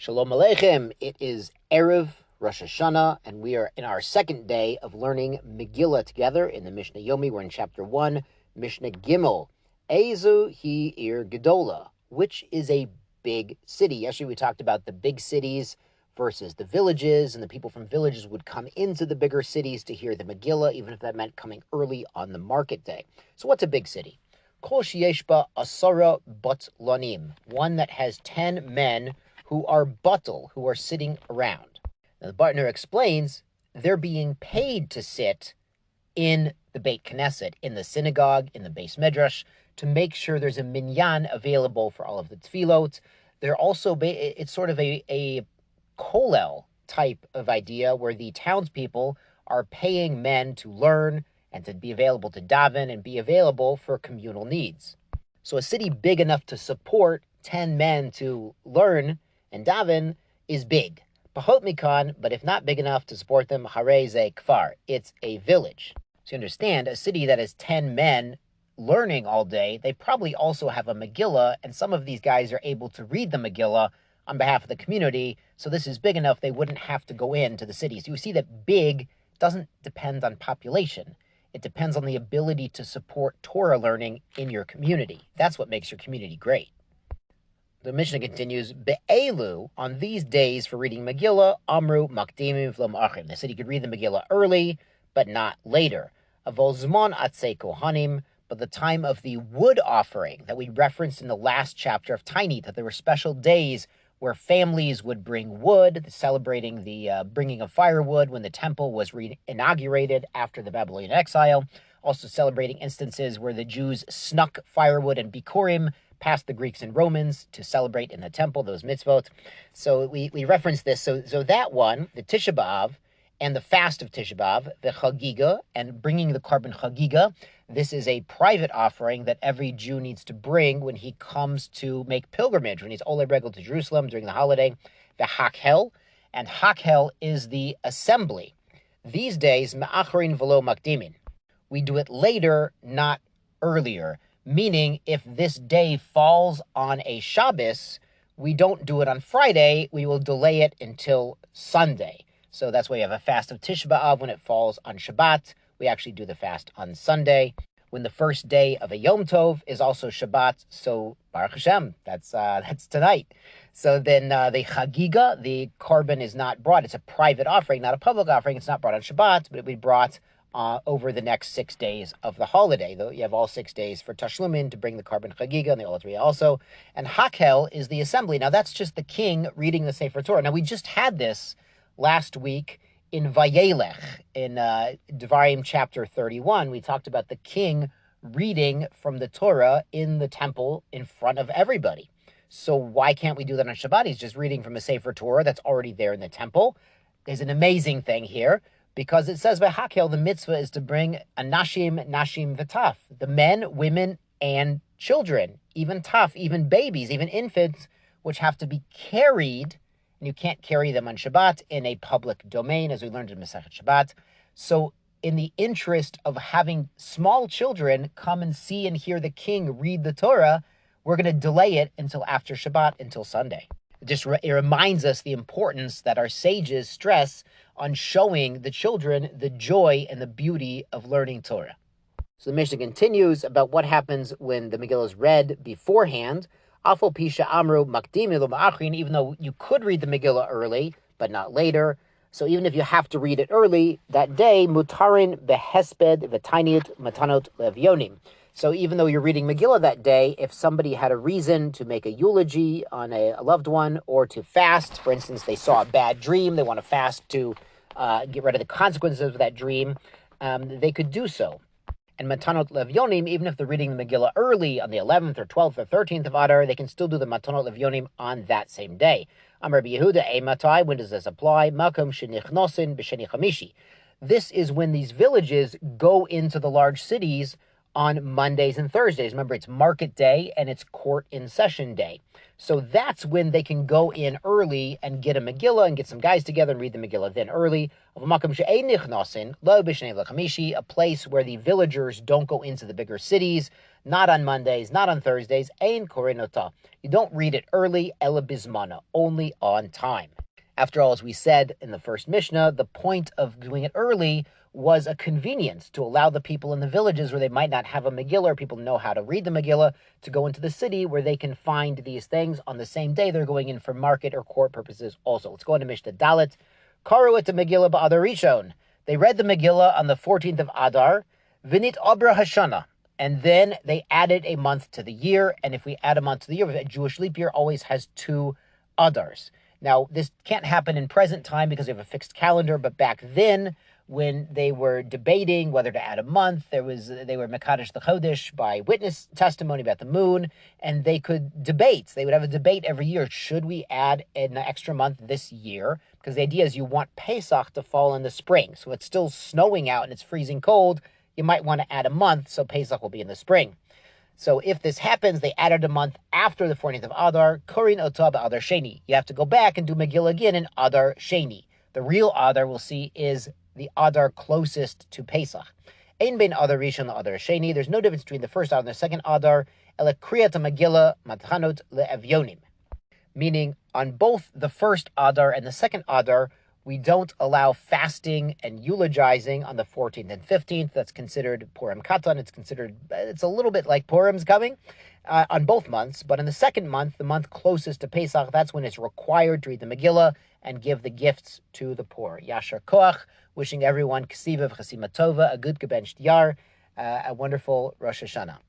Shalom Aleichem. It is Erev Rosh Hashanah, and we are in our second day of learning Megillah together in the Mishnah Yomi. We're in chapter 1, Mishnah Gimel. Ezu hi ir gedola, which is a big city. Yesterday we talked about the big cities versus the villages, and the people from villages would come into the bigger cities to hear the Megillah, even if that meant coming early on the market day. So what's a big city? Kol sheyesh ba asara batlanim, one that has 10 men who are batel, who are sitting around. Now the Bartner explains they're being paid to sit in the Beit Knesset, in the synagogue, in the Beis Medrash, to make sure there's a minyan available for all of the tefillot. They're also, it's sort of a kollel type of idea where the townspeople are paying men to learn and to be available to daven and be available for communal needs. So a city big enough to support 10 men to learn and daven is big. Pahot mikan, but if not big enough to support them, harei ze kfar. It's a village. So you understand, a city that has 10 men learning all day, they probably also have a Megillah, and some of these guys are able to read the Megillah on behalf of the community. So this is big enough they wouldn't have to go into the cities. You see that big doesn't depend on population. It depends on the ability to support Torah learning in your community. That's what makes your community great. The Mishnah continues, Be'elu, on these days for reading Megillah, Amru Makdimim V'lo Ma'achrim. They said you could read the Megillah early, but not later. Avol Zman Atzei Kohanim, but the time of the wood offering that we referenced in the last chapter of Tiny, that there were special days where families would bring wood, celebrating the bringing of firewood when the temple was inaugurated after the Babylonian exile, also celebrating instances where the Jews snuck firewood and bikurim past the Greeks and Romans to celebrate in the temple, those mitzvot. So we referenced this. So that one, the Tisha B'Av, and the fast of Tisha B'Av, the Chagiga, and bringing the carbon Chagiga, this is a private offering that every Jew needs to bring when he comes to make pilgrimage, when he's Olei Regel to Jerusalem during the holiday, the Hakhel, and Hakhel is the assembly. These days, Me'acharin V'lo Makdimin. We do it later, not earlier. Meaning, if this day falls on a Shabbos, we don't do it on Friday, we will delay it until Sunday. So that's why you have a fast of Tisha B'Av when it falls on Shabbat. We actually do the fast on Sunday. When the first day of a Yom Tov is also Shabbat, so Baruch Hashem, that's tonight. So then the Chagiga, the carbon is not brought. It's a private offering, not a public offering. It's not brought on Shabbat, but it will be brought over the next 6 days of the holiday. Though you have all 6 days for Tashlumin to bring the carbon Chagiga and the Olatria also. And Hakhel is the assembly. Now that's just the king reading the Sefer Torah. Now we just had this last week in Vayelech, in Devarim chapter 31. We talked about the king reading from the Torah in the temple in front of everybody. So why can't we do that on Shabbat? He's just reading from a Sefer Torah that's already there in the temple. There's an amazing thing here, because it says by Hakhel, the mitzvah is to bring a nashim v'taf, the men, women, and children, even taf, even babies, even infants, which have to be carried, and you can't carry them on Shabbat in a public domain, as we learned in Masechet Shabbat. So in the interest of having small children come and see and hear the king read the Torah, we're going to delay it until after Shabbat, until Sunday. It reminds us the importance that our sages stress on showing the children the joy and the beauty of learning Torah. So the Mishnah continues about what happens when the Megillah is read beforehand. Afal pisha amru makdim ilo ma'achrin, even though you could read the Megillah early, but not later. So even if you have to read it early, that day, mutarin behesped v'tainit matanot levyonim. So even though you're reading Megillah that day, if somebody had a reason to make a eulogy on a loved one or to fast, for instance, they saw a bad dream, they want to fast to get rid of the consequences of that dream, they could do so. And Matanot Levyonim, even if they're reading the Megillah early on the 11th or 12th or 13th of Adar, they can still do the Matanot Levyonim on that same day. Amar Yehuda, Matai, when does this apply? Makom Shenichnosin B'Sheni Chamishi. This is when these villages go into the large cities on Mondays and Thursdays. Remember, it's market day and it's court in session day. So that's when they can go in early and get a Megillah and get some guys together and read the Megillah then early. A place where the villagers don't go into the bigger cities, not on Mondays, not on Thursdays. You don't read it early, ela bismana, only on time. After all, as we said in the first Mishnah, the point of doing it early was a convenience to allow the people in the villages where they might not have a Megillah, or people know how to read the Megillah, to go into the city where they can find these things on the same day they're going in for market or court purposes also. Let's go into Mishnah Dalet. Karu et Megillah ba'Adar Rishon. They read the Megillah on the 14th of Adar, Vinit Abra Hashana, and then they added a month to the year. And if we add a month to the year, a Jewish leap year always has 2 Adars. Now, this can't happen in present time because we have a fixed calendar, but back then, when they were debating whether to add a month, they were Mekadesh the Chodesh by witness testimony about the moon, and they could debate. They would have a debate every year. Should we add an extra month this year? Because the idea is you want Pesach to fall in the spring. So it's still snowing out and it's freezing cold. You might want to add a month, so Pesach will be in the spring. So if this happens, they added a month after the 14th of Adar, Kurin Otah Adar Sheni. You have to go back and do Megillah again in Adar Sheni. The real Adar, we'll see, is the Adar closest to Pesach. Ein bein Adar Rishon Adar Sheni. There's no difference between the first Adar and the second Adar. Ele kriyat Megillah matchanot le'evyonim. Meaning, on both the first Adar and the second Adar, we don't allow fasting and eulogizing on the 14th and 15th. That's considered Purim Katan. It's a little bit like Purim's coming on both months. But in the second month, the month closest to Pesach, that's when it's required to read the Megillah and give the gifts to the poor. Yashar Koach, wishing everyone Ksiva V'Chasima Tova, a good Gebencht Yar, a wonderful Rosh Hashanah.